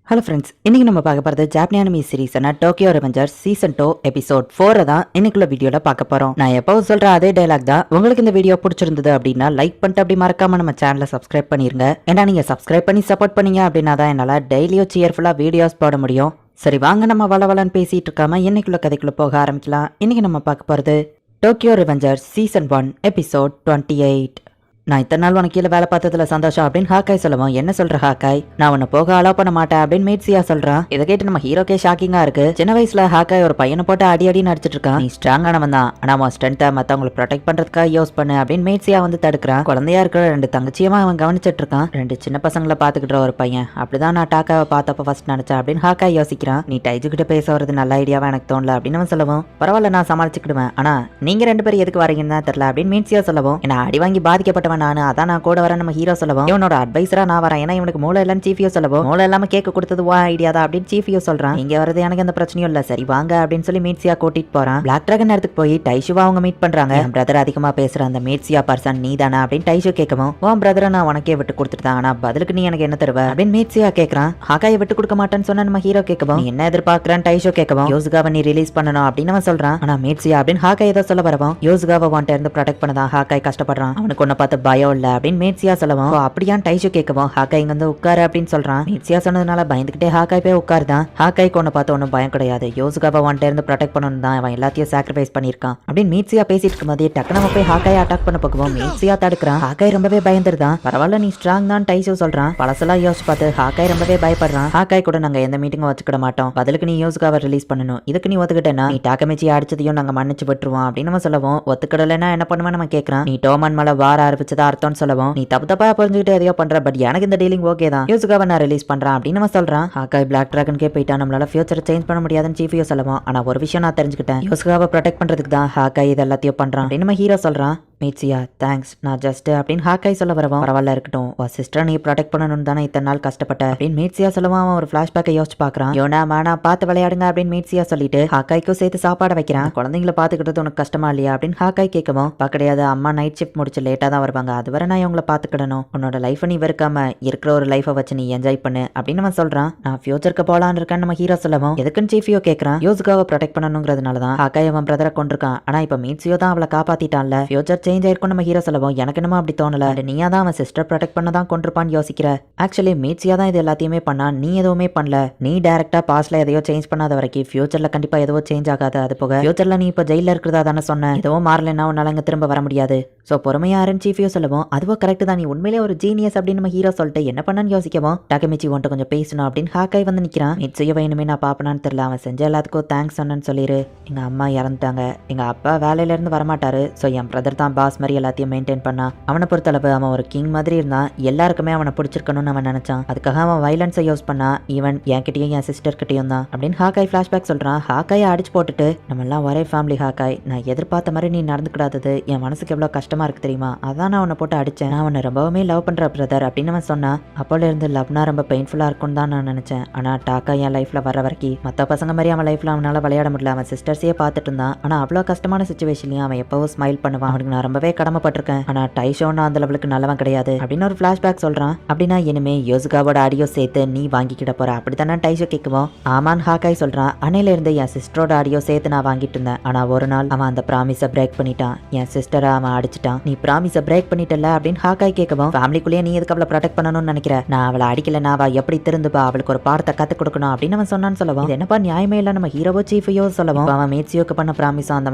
Hello friends, இன்னைக்கு நம்ம பார்க்க போகிறது ஜாப்பனீஸ் அனிமி சீரிஸான டோக்கியோ ரெவெஞ்சர்ஸ் சீசன் 2 எபிசோட் 4 தான் இன்னைக்குள்ள வீடியோல பார்க்க போறோம். நான் எப்பவும் சொல்ற அதே டயலாக் தான். உங்களுக்கு இந்த வீடியோ பிடிச்சிருந்தது அப்படின்னா லைக் பண்ணிட்டு அப்படி மறக்காம நம்ம சேனலை சப்ஸ்கிரைப் பண்ணிருங்க. ஏன்னா நீங்க சப்ஸ்கிரைப் பண்ணி சப்போர்ட் பண்ணீங்க அப்படின்னா தான் என்னால டெய்லியும் சியர்ஃபுல்லா வீடியோஸ் போட முடியும். சரி வாங்க, நம்ம வளவலன்னு பேசிட்டு இருக்காம இன்னைக்குள்ள கதைக்குள்ள போக ஆரம்பிக்கலாம். இன்னைக்கு நம்ம பார்க்க போறது டோக்கியோ ரெவெஞ்சர்ஸ் சீசன் 1 எபிசோட் 28. நான் இத்தனை நாள் உனக்கு கீழே வேலை பார்த்ததுல சந்தோஷம் அப்படின்னு ஹாக்காய் சொல்லுவோம். என்ன சொல்ற ஹாக்காய், நான் உன்னை போக அலோவ் பண்ண மாட்டேன் அப்படின்னு மீட்சியா சொல்றான். இதை கேட்டு நம்ம ஹீரோக்கே ஷாக்கிங்கா இருக்கு. சின்ன வயசுல ஹாக்காய் ஒரு பையனை போட்டு அடி அடி நடிச்சிட்டு இருக்கான். நீ ஸ்ட்ராங்கானவன் தான், ஆனா உன் ஸ்ட்ரென்த்தை மத்தவங்களை ப்ரொடெக்ட் பண்றதுக்காக யூஸ் பண்ணு அப்படின்னு மீட்சியா வந்து தடுக்கிறான். குழந்தையா இருக்கிற ரெண்டு தங்கச்சியமா அவன் கவனிச்சிட்டு இருக்கான். ரெண்டு சின்ன பசங்களை பாத்துக்கிட்ட ஒரு பையன். அப்படிதான் நான் டாக்காவை பார்த்தப்ப ஃபர்ஸ்ட் நினைச்சேன் அப்படின்னு ஹாக்காய் யோசிக்கிறான். நீ டைஜு கிட்ட பேச வரது நல்ல ஐடியாவா எனக்கு தோணல அப்படின்னு அவன் சொல்லவும், பரவாயில்ல நான் சமாளிச்சுக்கிடுவேன், ஆனா நீங்க ரெண்டு பேரும் எதுக்கு வரீங்கன்னு தான் தெரியல அப்படின்னு மீட்சியா சொல்லவும், என்ன அடி வாங்கி பாதிக்கப்பட்டவன் நானு, அதான் நான் கூட வர நம்ம ஹீரோ சொல்லவும், இவனோட அட்வைசரா நான் வரேன், ஏன்னா இவனுக்கு மூளை இல்லன்னு சீஃபியோ சொல்லவும், மூளை இல்லாம கேட்க கொடுத்தது வா ஐடியா தான் அப்படின்னு சீஃபியோ சொல்றான். இங்க வரது எனக்கு எந்த பிரச்சனையும் இல்ல, சரி வாங்க அப்படின்னு சொல்லி மீட்சியா கூட்டிட்டு போறான். பிளாக் டிராகன் நேரத்துக்கு போய் டைஷுவா அவங்க மீட் பண்றாங்க. என் பிரதர் அதிகமா பேசுற அந்த மீட்சியா பர்சன் நீ தானே அப்படின்னு டைஷு கேட்கவும், உன் பிரதரை நான் உனக்கே விட்டு கொடுத்துட்டேன், ஆனா பதிலுக்கு நீ எனக்கு என்ன தருவ அப்படின்னு மீட்சியா கேட்கறான். ஹாக்காயை விட்டு கொடுக்க மாட்டேன்னு சொன்ன நம்ம ஹீரோ கேட்கவும், நீ என்ன எதிர்பார்க்கறான்னு டைஷு கேட்கவும், யோசுகாவை நீ ரிலீஸ் பண்ணணும் அப்படின்னு அவன் சொல்றான். ஆனா மீட்சியா அப்படின்னு ஹாக்காய் ஏதோ சொல்ல வரவும், யோசுகாவை வாண்ட இருந்து ப்ரொடெக்ட் பண்ணதான் ஹாக்காய் கஷ்டப்படுறான், அவனுக்கு ஒன்ன பார்த்து பயம் இல்ல அப்படின்னு மீட்சியா சொல்லவும், அப்படியான் டைஷு கேட்கவும், ஹாக்காய் இங்க வந்து உட்காரு அப்படின்னு சொல்றான். மீட்சியா சொன்னதுனால பயந்துகிட்டே ஹாக்காய் போய் உட்காருதான். ஹாக்காய் கொண்டு பார்த்து ஒன்னும் பயம் கிடையாது, யோசுகாவை வாண்ட இருந்து ப்ரொடெக்ட் பண்ணணும் தான் அவன் எல்லாத்தையும் சாக்ரிஃபைஸ் பண்ணிருக்கான் அப்படின்னு மீட்சியா பேசிட்டு இருக்கும்போது டக்கு நம்ம போய் ஹாக்காய் அட்டாக் பண்ண போகவும் மீட்சியா தடுக்கிறான். ஹாக்காய் ரொம்பவே பயந்துருதான். பரவாயில்ல நீ ஸ்ட்ராங் தான் டைஷு சொல்றான். பழசெல்லாம் யோசிச்சு பார்த்து ஹாக்காய் ரொம்பவே பயப்படுறான். ஹாக்காய் கூட நாங்க எந்த மீட்டிங்கும் வச்சுக்கிட மாட்டோம், பதிலுக்கு நீ யோசுகாவை ரிலீஸ் பண்ணணும், இதுக்கு நீ ஒத்துக்கிட்டேன்னா நீ டாக்கமிச்சி அடிச்சதையும் நாங்க மன்னிச்சு விட்டுருவோம் அப்படின்னு நம்ம சொல்லவும், ஒத்துக்கிடலைன்னா என்ன பண்ணுவேன் நம்ம கேட்கறான். நீ டோமன் மேல வார ஆரம்பிச்சதா அர்த்தம்னு சொல்லவும், நீ தப்பா புரிஞ்சுக்கிட்டு எதையோ பண்ற, பட் எனக்கு இந்த டீலிங் ஓகே தான், யோசுகாவை நான் ரிலீஸ் பண்றேன் அப்படின்னு நம்ம சொல்றான். ஹாக்காய் பிளாக் டிராகன்கே போயிட்டா நம்மளால ஃபியூச்சரை சேஞ்ச் பண்ண முடியாதுன்னு சீஃபியோ சொல்லவும், ஆனா ஒரு விஷயம் நான் தெரிஞ்சுக்கிட்டேன், யோசுகாவை ப்ரொடெக்ட் பண்றதுக்கு தான் ஹாக்காய் இது எல்லாத்தையும் பண்றான் அப்படின்னு நம்ம ஹீரோ சொல்றான். மீட்சியா தேங்க்ஸ், நான் ஜஸ்ட் அப்படின்னு ஹாக்காய் சொல்ல வரவும், பரவாயில்ல இருக்கட்டும், உன் சிஸ்டர் நீ ப்ரொடெக்ட் பண்ணணும்னு தானே இத்தனை நாள் கஷ்டப்பட்ட அப்படின்னு மீட்சியா சொல்லவும், அவன் ஒரு ஃபிளாஷ்பேக்கை யோசிச்சு பாக்குறான். யோனா மானா பார்த்து விளையாடுங்க அப்படின்னு மீட்சியா சொல்லிட்டு ஹாக்காய்க்கும் சேர்த்து சாப்பாடு வைக்கிறான். குழந்தைங்களை பாத்துக்கிட்டது உனக்கு கஷ்டமா இல்லையா அப்படின்னு ஹாக்காய் கேட்கவும், கிடையாது அம்மா நைட் ஷிஃப்ட் முடிச்சு லேட்டா தான் வருவாங்க, அதுவரை நான் இவங்களை பாத்துக்கிடணும், உன்னோட லைஃப் நீ வெறுக்காம இருக்கிற ஒரு லைஃபை வச்சு நீ என்ஜாய் பண்ணு அப்படின்னு அவன் சொல்றான். நான் ஃபியூச்சருக்கு போலான்னு இருக்கேன்னு நம்ம ஹீரோ சொல்லவும், எதுக்குன்னு சீஃபியோ கேட்கறான். யோசுகாவை ப்ரொடெக்ட் பண்ணணுங்கிறதுனால தான் ஹாக்காய் அவன் பிரதரை கொண்டிருக்கான், ஆனா இப்ப மீட்சியோ தான் அவளை காப்பாத்திட்டான்ல, ஃபியூச்சர் சேஞ்ச் ஆயிருக்கும் நம்ம ஹீரோ சொல்லவும், எனக்கு என்னமோ அப்படி தோணல, நீயா தான் அவன் சிஸ்டர் ப்ரொடெக்ட் பண்ண தான் கொண்டிருப்பான்னு யோசிக்கிற, ஆக்சுவலி மீட்சியா தான் இது எல்லாத்தையுமே பண்ணா, நீ எதுவுமே பண்ணல, நீ டைரக்டா பாஸ்ட்ல எதையோ சேஞ்ச் பண்ணாத வரைக்கும் ஃபியூச்சர்ல கண்டிப்பா எதுவோ சேஞ்ச் ஆகாது, அது போக ஃபியூச்சர்ல நீ இப்ப ஜெயில இருக்கிறதா தானே சொன்ன, எதுவும் மாறலன்னா உன்னால அங்க திரும்ப வர முடியாது, சோ பொறுமையா இருன்னு சீஃபியோ சொல்லவும், அதுவோ கரெக்ட் தான், நீ உண்மையிலே ஒரு ஜீனியஸ் அப்படின்னு நம்ம ஹீரோ சொல்லிட்டு என்ன பண்ணான்னு யோசிக்கவும், டாக்கமிச்சி உன்ட்ட கொஞ்சம் பேசணும் அப்படின்னு ஹாக்காய் வந்து நிக்கிறான். மீட்சியோ வேணுமே நான் பாப்பனான்னு தெரியல, அவன் செஞ்ச எல்லாத்துக்கும் தேங்க்ஸ் சொன்னு சொல்லிரு, எங்க அம்மா இறந்துட்டாங்க, எங்க அப்பா வேலையில இருந்து வரமாட்டாரு, சோ என் பிரதர் தான் பாஸ் மாதிரி எல்லாத்தையும் மெயின்டைன் பண்ணா, அவனை பொறுத்தளவு அவன் ஒரு கிங் மாதிரி இருந்தான், எல்லாருக்குமே அவனை பிடிச்சிருக்கணும்னு அவன் நினைச்சான், அதுக்காக அவன் வயலன்ஸை யூஸ் பண்ணா, ஈவன் என்கிட்டயும் என் சிஸ்டர் கிட்டயும் தான் அப்படின்னு ஹாக்காய் ஃபிளாஷ்பேக் சொல்றான். ஹாக்காயை அடிச்சு போட்டுட்டு, நம்ம எல்லாம் ஒரே ஃபேமிலி ஹாக்காய், நான் எதிர்பார்த்த மாதிரி நீ நடந்துக்கிடாதது என் மனசுக்கு எவ்வளவு கஷ்டமா இருக்கு தெரியுமா, அதான் நான் அவனை போட்டு அடிச்சேன், நான் அவனை ரொம்பவுமே லவ் பண்ற பிரதர் அப்படின்னு அவன் சொன்னா, அப்போல இருந்து லவ்னா ரொம்ப பெயின்ஃபுல்லா இருக்கும்னு தான் நான் நினைச்சேன், ஆனா டாக்கா என் லைஃப்ல வர வரைக்கும் மத்த பசங்க மாதிரி அவன் லைஃப்ல அவனால விளையாட முடியல, அவன் சிஸ்டர்ஸையே பார்த்துட்டு இருந்தான், ஆனா அவ்வளவு கஷ்டமான சுச்சுவேஷன்லயும் அவன் எப்பவும் ஸ்மைல் பண்ணுவான், அவனுக்கு நான் ரொம்பவே கடமைப்பட்டிருக்கேன், ஆனா டைஷோன்னு அந்த லெவலுக்கு நல்லவன் கிடையாது அப்படின்னு ஒரு ஃபிளாஷ்பேக் சொல்றான். அப்படின்னா இனிமே யோசுகாவோட ஆடியோ சேர்த்து நீ வாங்கிக்கிட போற அப்படித்தானே டைஷோ கேட்கவும், ஆமான் ஹாக்காய் சொல்றான். அன்னையில இருந்து என் சிஸ்டரோட ஆடியோ சேர்த்து நான் வாங்கிட்டு இருந்தேன், ஆனா ஒரு நாள் அவன் அந்த ப்ராமிஸை பிரேக் பண்ணிட்டான், என் சிஸ்டரை அவன் அடிச்சிட்டான், நீ ப்ராமிஸை பிரேக் பண்ணிட்டல அப்படின்னு ஹாக்காய் கேட்கவும், ஃபேமிலிக்குள்ளேயே நீ எதுக்கு அவளை ப்ரொடெக்ட் பண்ணணும்னு நினைக்கிற, நான் அவளை அடிக்கலனா அவ எப்படி திருந்துப்பா, அவளுக்கு ஒரு பாடத்தை கத்து கொடுக்கணும் அப்படின்னு அவன் சொன்னான்னு சொல்லவும், இது என்னப்பா நியாயமே இல்ல நம்ம ஹீரோவோ சீஃபையோ சொல்லவும், அவன் மீட்சியோக்கு பண்ண ப்ராமிஸும் அந்த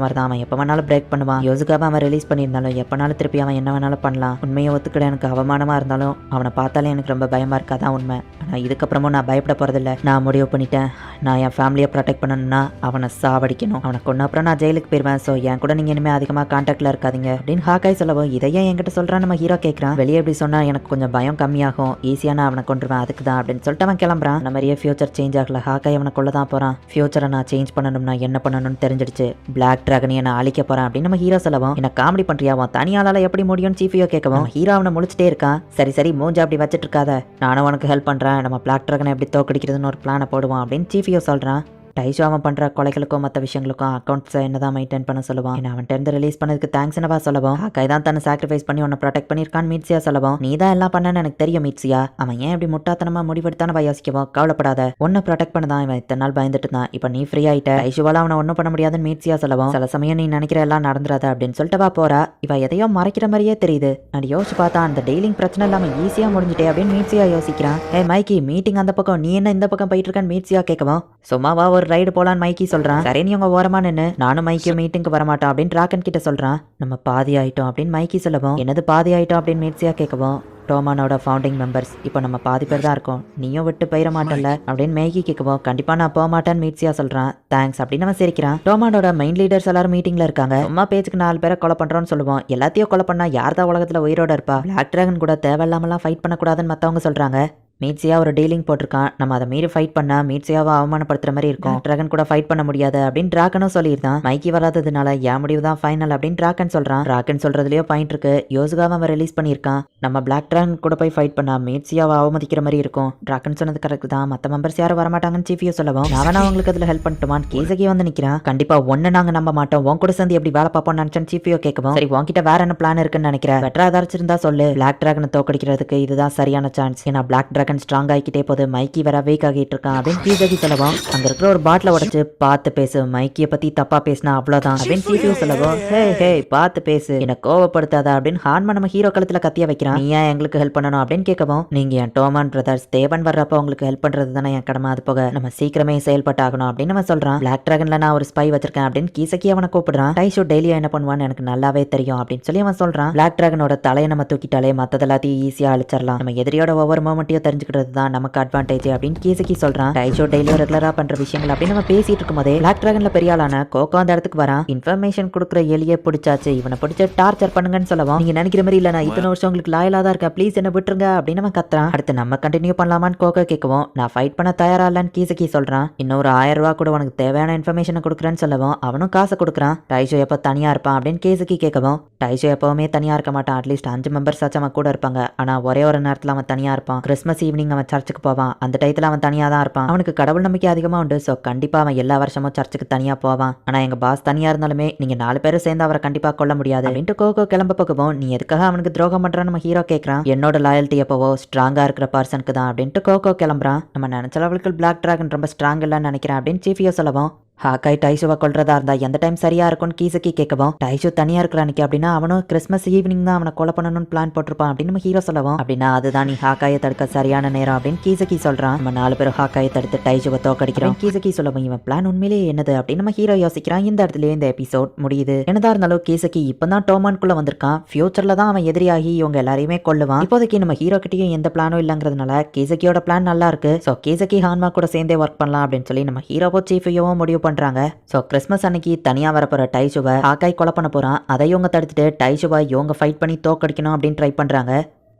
மாதிரி தான், அவன் எப்ப வேணாலும் பிரேக் பண்ணுவான், யோசுகாவை அவன் ரிலீஸ் பண்ணியிருந்தாலும் எப்பனாலும் திருப்பி அவன் என்ன வேணாலும் பண்ணலாம், உண்மையை ஒத்துக்கிட எனக்கு அவமானமா இருந்தாலும் அவனை பார்த்தாலே எனக்கு ரொம்ப பயமா இருக்காதான் உண்மை, ஆனா இதுக்கப்புறமும் நான் பயப்பட போறதில்ல, நான் முடிவு பண்ணிட்டேன், நான் என் ஃபேமிலியை ப்ரொடெக்ட் பண்ணணும்னா அவனை சாவடிக்கணும், அவனை கொன்ன அப்புறம் நான் ஜெயிலுக்கு போயிருவேன், ஸோ என் கூட நீங்க இனிமே அதிகமா கான்டாக்ட்ல இருக்காதீங்க அப்படின்னு ஹாக்காய் சொல்லவும், இதையே என்கிட்ட சொல்றான் நம்ம ஹீரோ கேட்கறான். வெளியே எப்படி சொன்னா எனக்கு கொஞ்சம் பயம் கம்மியாகும், ஈஸியா நான் அவனை கொண்டுருவேன் அதுக்கு தான் அப்படின்னு சொல்லிட்டு அவன் கிளம்புறான். நம்ம மாதிரியே ஃபியூச்சர் சேஞ்ச் ஆகல, ஹாக்காய் அவனை கொள்ள தான் போறான், ஃபியூச்சரை நான் சேஞ்ச் பண்ணணும்னா என்ன பண்ணணும்னு தெரிஞ்சிடுச்சு, பிளாக் டிராகனையை நான் அழிக்க போறேன் அப்படின்னு நம்ம ஹீரோ சொல்லவும், என்ன காமெடி பண்றியா, தனியாளால எப்படி முடியும்னு சீஃபியோ கேட்கவும், ஹீரோ அவனை முடிச்சுட்டே இருக்கான். சரி சரி மூஞ்சா அப்படி வச்சிட்டு இருக்காத, நானும் உனக்கு ஹெல்ப் பண்றேன், நம்ம பிளாக் டிராகனை எப்படி தோக்கடிக்கிறதுன்னு ஒரு பிளானை போடுவான் அப்படின்னு சீஃபியோ சொல்றான். டைஷோ அவன் பண்ற கொலைகளுக்கும் மற்ற விஷயங்களுக்கும் அக்கௌண்ட்ஸ் என்னதான் மெயின்டைன் பண்ண சொல்லுவான். அவன்கிட்ட இருந்து ரிலீஸ் பண்ணதுக்கு தேங்க்ஸ் என்னவா சொல்லவும், ஹாக்காய் தான் தன்னை சாக்ரிஃபைஸ் பண்ணி உன்னை ப்ரொடெக்ட் பண்ணியிருக்கான்னு மீட்சியா சொல்லவும், நீ தான் எல்லாம் பண்ணன்னு எனக்கு தெரியும் மீட்சியா, அவன் ஏன் இப்படி முட்டாத்தனமா முடிவெடுத்தானவா யோசிக்கவும், கவலைப்படாத உன்னை ப்ரொடெக்ட் பண்ணதான் இவன் இத்தனை நாள் பயந்துட்டு தான், இப்போ நீ ஃப்ரீ ஆயிட்ட, டைஷுவால அவனை ஒன்றும் பண்ண முடியாதுன்னு மீட்சியா சொல்லவும், சில சமயம் நீ நினைக்கிற எல்லாம் நடந்துராத அப்படின்னு சொல்லிட்டு வா போறா. இவ எதையோ மறைக்கிற மாதிரியே தெரியுது. நான் யோசிச்சு பார்த்தா அந்த டெய்லிங் பிரச்சனை இல்லாம ஈஸியா முடிஞ்சுட்டே அப்படின்னு மீட்சியா யோசிக்கிறான். ஏ மைக்கி, மீட்டிங் அந்த பக்கம், நீ என்ன இந்த பக்கம் போயிட்டு இருக்கான்னு மீட்சியா கேட்கவும், சும்மாவா ஒரு ரைடு போலான்னு மைக்கி சொல்றான். சரி நீ உங்க ஓரமா நின்னு, நானும் மைக்கி மீட்டிங்க்கு வரமாட்டோம் அப்படின்னு டிராகன் கிட்ட சொல்றான். நம்ம பாதி ஆயிட்டோம் அப்படின்னு மைக்கி சொல்லவும், என்னது பாதி ஆயிட்டோம் அப்படின்னு மீட்சியா கேட்கவும், டோமானோட ஃபவுண்டிங் மெம்பர்ஸ் இப்போ நம்ம பாதி பேர் தான் இருக்கோம், நீயும் விட்டு போயிட மாட்டேன்ல அப்படின்னு மேகி கேட்கவும், கண்டிப்பா நான் போக மாட்டேன்னு மீட்சியா சொல்றான். தேங்க்ஸ் அப்படின்னு அவன் சிரிக்கிறான். டோமானோட மெயின் லீடர்ஸ் எல்லாரும் மீட்டிங்ல இருக்காங்க. சும்மா பேச்சுக்கு 4 பேரை கொலை பண்றோம்னு சொல்லுவோம், எல்லாத்தையும் கொலை பண்ணா யார் தான் உலகத்துல உயிரோட இருப்பா, பிளாக் டிராகன் கூட தேவையில்லாமலாம் ஃபைட் பண்ணக்கூடாதுன்னு மத்தவங்க சொல்றாங்க. மீட்சியா ஒரு டீலிங் போட்டிருக்கான், நம்ம அதை மீறி ஃபைட் பண்ணா மீட்சியாவை அவமானப்படுத்துற மாதிரி இருக்கும், டிராகன் கூட ஃபைட் பண்ண முடியாது அப்படின்னு டிராகனும் சொல்லியிருந்தான். மைக்கி வராததுனால என் முடிவு தான் ஃபைனல் அப்படின்னு டிராகன் சொல்றான். டிராகன் சொல்றதுலயோ பாயிண்ட் இருக்கு. யோசுகாவை அவன் ரிலீஸ் பண்ணியிருக்கான். நம்ம பிளாக் டிராகன் கூட போய் ஃபைட் பண்ணா மீட்சியாவை அவமதிக்கிற மாதிரி இருக்கும். டிராகன் சொன்னது கரெக்ட் தான், மற்ற மெம்பர்ஸ் யாரும் வரமாட்டாங்கன்னு சீஃபியோ சொல்லவும், நான் அவங்களுக்கு அதுல ஹெல்ப் பண்ணட்டுமான்னு கேசகி வந்து நிக்கிறான். கண்டிப்பா ஒன்னு நாங்க நம்ப மாட்டோம், உன் கூட சேர்ந்து எப்படி வேலை பார்ப்போம்னு நினைச்சேன்னு சீஃபியோ கேட்கவும், சரி உன்கிட்ட வேற என்ன பிளான் இருக்குன்னு நினைக்கிறேன், பெட்டரா ஏதாச்சும் இருந்தா சொல்லு, பிளாக் டிராகனை தோக்கடிக்கிறதுக்கு இதுதான் சரியான சான்ஸ், ஏன்னா பிளாக் டிராகன் ஸ்ட்ராங் ஆகிக்கிட்டே போது, மைக்கி வேற வீக் ஆகிட்டு இருக்கான் அப்படின்னு கீசகி சொல்லவும், அங்க இருக்கிற ஒரு பாட்டில உடைச்சு பார்த்து பேசு, மைக்கிய பத்தி தப்பா பேசினா அவ்வளவுதான் அப்படின்னு சீஃபியோ சொல்லவும், ஹே ஹே பார்த்து பேசு, என்ன கோவப்படுத்தாத அப்படின்னு ஹான்மா நம்ம ஹீரோ கழுத்துல கத்திய வைக்கிறான். நீ ஏன் எங்களுக்கு ஹெல்ப் பண்ணணும் அப்படின்னு கேட்கவும், நீங்க என் டோமான் பிரதர்ஸ், தேவன் வர்றப்ப உங்களுக்கு ஹெல்ப் பண்றது தானே என் கடமை, அது போக நம்ம சீக்கிரமே செயல்பட்டாகணும் அப்படின்னு நம்ம சொல்றான். பிளாக் டிராகன்ல நான் ஒரு ஸ்பை வச்சிருக்கேன் அப்படின்னு கீசகி அவனை கூப்பிடுறான். டைஷோ டெய்லியா என்ன பண்ணுவான்னு எனக்கு நல்லாவே தெரியும் அப்படின்னு சொல்லி அவன் சொல்றான். பிளாக் டிராகனோட தலையை நம்ம தூக்கிட்டாலே மத்தது எல்லாத்தையும் ஈஸியா அழிச்சிடலாம், நம்ம எதிரியோட ஒவ்வொரு மூமெண்ட்டையும் தெரிஞ்சுக்கிறது தான் நமக்கு அட்வான்டேஜ் அப்படின்னு கீசகி சொல்றான். டைஷோ டெய்லியும் ரெகுலரா பண்ற விஷயங்கள் அப்படின்னு நம்ம பேசிட்டு இருக்கும்போதே பிளாக் டிராகன்ல பெரிய ஆளான கோகோ அந்த இடத்துக்கு வரான். இன்ஃபர்மேஷன் கொடுக்குற எலியே பிடிச்சாச்சு, இவனை பிடிச்ச டார்ச்சர் பண்ணுங்கன்னு சொல்லவும், நீங்க நினைக்கிற மாதிரி இல்ல, நான் இத்தனை வருஷம் உங்களுக்கு லாயலா தான் இருக்கேன், ப்ளீஸ் என்ன விட்டுருங்க அப்படின்னு அவன் கத்துறான். அடுத்து நம்ம கண்டினியூ பண்ணலாமான்னு கோகோ கேட்கவும், நான் ஃபைட் பண்ண தயாரா இல்லன்னு கீசகி சொல்றான். இன்னொரு 1000 ரூபா கூட உனக்கு தேவையான இன்ஃபர்மேஷன் கொடுக்குறேன்னு சொல்லவும், அவனும் காசு கொடுக்குறான். டைஷோ எப்ப தனியா இருப்பான் அப்படின்னு கீசகி கேட்கவும், டைஷோ எப்பவுமே தனியா இருக்க மாட்டான், அட்லீஸ்ட் 5 மெம்பர்ஸ் ஆச்சு அவன் கூட இருப்பாங்க, ஆனா ஒரே ஒரு நேரத்துல அவன் தனியா இருப்பான். கிறிஸ்மஸ் ஈவினிங் அவன் சர்ச்சுக்கு போவான், அந்த டயத்துல அவன் தனியா தான் இருப்பான். அவனுக்கு கடவுள் நம்பிக்கை அதிகமா உண்டு, சோ கண்டிப்பா அவன் எல்லா வருஷமும் சர்ச்சுக்கு தனியா போவான். ஆனா எங்க பாஸ் தனியா இருந்தாலுமே நீங்க 4 பேரும் சேர்ந்து அவரை கண்டிப்பா கொல்ல முடியாது அப்படின்ட்டு கோகோ கிளம்ப போகவும், நீ எதுக்காக அவனுக்கு துரோகம் பண்றான்னு நம்ம ஹீரோ கேட்கறான். என்னோட லாயல்ட்டி எப்பவோ ஸ்ட்ராங்கா இருக்கிற பர்சனுக்கு தான் அப்படின்ட்டு கோகோ கிளம்புறான். நம்ம நினைச்ச லெவலுக்கு பிளாக் டிராகன் ரொம்ப ஸ்ட்ராங் இல்லைன்னு நினைக்கிறேன் அப்படின்னு சீஃபியோ சொல்லவும், ஹாக்காய் டைஷுவை கொல்றதா இருந்தா எந்த டைம் சரியா இருக்கும்னு கீசகி கேட்கவும், டைஷு தனியா இருக்கிறானிக்கு அப்படின்னா அவனும் கிறிஸ்மஸ் ஈவினிங் தான் அவனை கொலை பண்ணணும்னு பிளான் போட்டிருப்பான் அப்படின்னு நம்ம ஹீரோ சொல்லவும், அப்படின்னா அதுதான் நீ ஹாக்காயை தடுக்க சரியான நேரம் அப்படின்னு கீசகி சொல்றான். நம்ம 4 பேரும் ஹாக்காயை தடுத்து டைஷுவை தோக்கடிக்கிறோம் கீசகி சொல்லவும், இவன் பிளான் உண்மையிலேயே என்னது அப்படின்னு நம்ம ஹீரோ யோசிக்கிறான். இந்த இடத்துல இந்த எபிசோட் முடியுது. என்னதா இருந்தாலும் கீசகி இப்பதான் டோமான்குள்ள வந்திருக்கான், ஃபியூச்சர்ல தான் அவன் எதிரியாகி இவங்க எல்லாரையுமே கொல்லுவான். இப்போதைக்கு நம்ம ஹீரோ கிட்டயும் எந்த பிளானும் இல்லங்கிறதுனால கீசகியோட பிளான் நல்லா இருக்கு. சோ கீசகி ஹான்மா கூட சேர்ந்தே ஒர்க் பண்ணலாம் அப்படின்னு சொல்லி நம்ம ஹீரோவோ சீஃபையும் முடிவு பண்றாங்க. சோ கிறிஸ்மஸ் அன்னைக்கு தனியா வரப்போற டைஷுவை ஹாக்காய் கொலை பண்ண போறான். அதை இவங்க தடுத்துட்டு டைஷுவை இவங்க ஃபைட் பண்ணி தோக்கடிக்கணும் அப்படின்னு ட்ரை பண்றாங்க.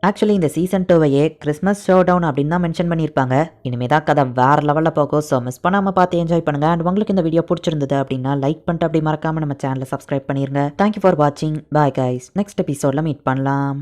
ஆக்சுவலி இந்த சீசன் 2வையே கிறிஸ்மஸ் ஷோ டவுன் அப்படின்னு தான் மென்ஷன் பண்ணியிருப்பாங்க. இனிமேதான் கதை வேற லெவலில் போகும். ஸோ மிஸ் பண்ணாமல் பார்த்து என்ஜாய் பண்ணுங்க. அண்ட் உங்களுக்கு இந்த வீடியோ பிடிச்சிருந்தது அப்படின்னா லைக் பண்ணிட்டு அப்படி மறக்காம நம்ம சேனலை சப்ஸ்கிரைப் பண்ணிருங்க. தேங்க்யூ ஃபார் வாட்சிங். Bye guys. நெக்ஸ்ட் எபிசோட்ல மீட் பண்ணலாம்.